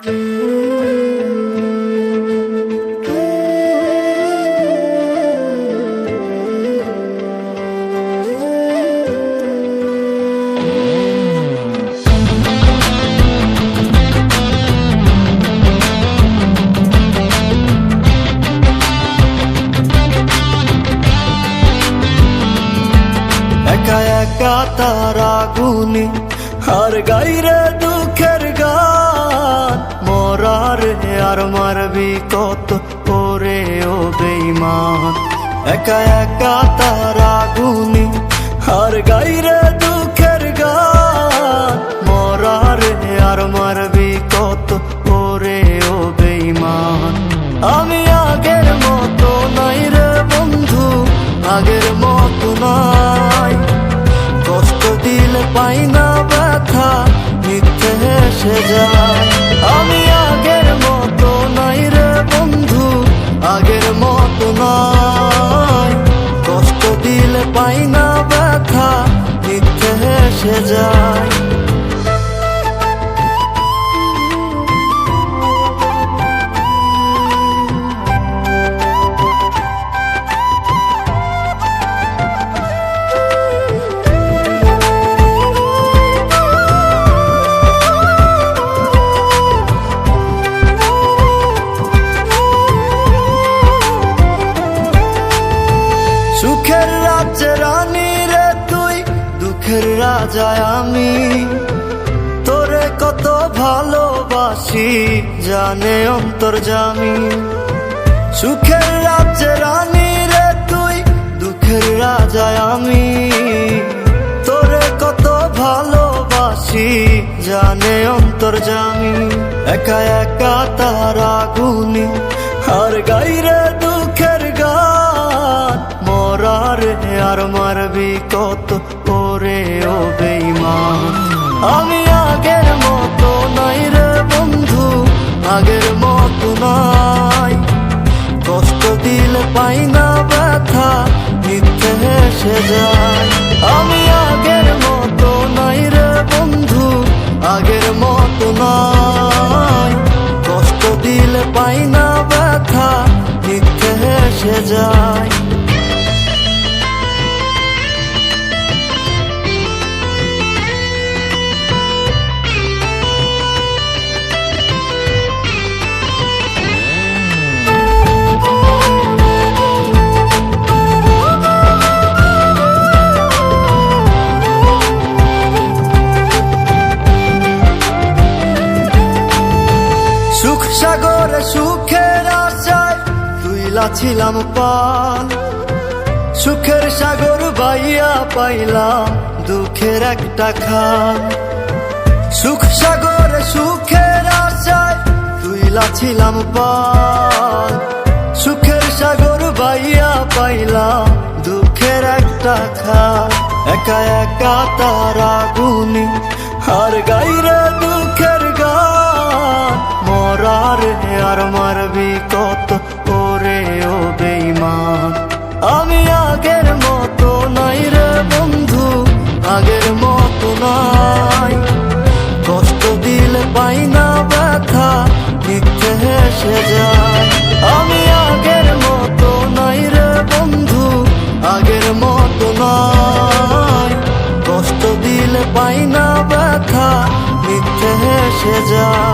একা একা তারা গুনি আর গাইরে দুঃখের গান, মরারে আর মারবি কত করে ও বেঈমান। একা একা তারা গুনি আর গাইরে দুঃখের গান, মরারে আর মারবি কত করে ও বেঈমান। আমি আগের মতো নাই রে বন্ধু, আগের মতো নাই, কষ্ট দিলে পাই না ব্যথা, মিথ্যে হেসে যায়। আমি আগের মতো নাই রে বন্ধু, আগের মতো নাই, কষ্ট দিলে পাই না ব্যথা, মিথ্যে হেসে যায়। সুখের রাজ্যে রানী রে তুই, দুঃখের রাজায় আমি, তোরে কত ভালোবাসি জানে অন্তর্যামী। সুখের রাজ্যে রানী রে তুই, দুঃখের রাজায় আমি, তোরে কত ভালোবাসি জানে অন্তর্যামী। একা একা তারা গুনি আর গাইরে দুঃখের গান, মরারে আর মারবি কত করে ও বেঈমান। আমি আগের মতো নাই রে বন্ধু, আগের মতো নাই, কষ্ট দিলে পাই না ব্যথা, মিথ্যে হেসে যায়। আমি আগের মতো নাই রে বন্ধু, আগের মতো নাই, কষ্ট দিলে পাই না ব্যথা, মিথ্যে হেসে যায়। সুখ সাগরে সুখের আশায় তুইলা ছিলাম পাল, সুখের সাগর বাইয়া পাইলাম দুঃখের একটা খাল। সুখ সাগরে সুখের আশায় তুইলা ছিলাম পাল, সুখের সাগর বাইয়া পাইলাম দুঃখের একটা খাল। একা একা তারা গুনি আর গাইরে দুঃখের গান, মরারে আর মারবি কত করে ও বেঈমান। আমি আগের মতো নাই রে বন্ধু, আগের মতো নাই, কষ্ট দিলে পাই না ব্যথা, মিথ্যে হেসে যায়। আমি আগের মতো নাই রে বন্ধু, আগের মতো নাই, কষ্ট দিলে পাই না ব্যথা, মিথ্যে হেসে যায়।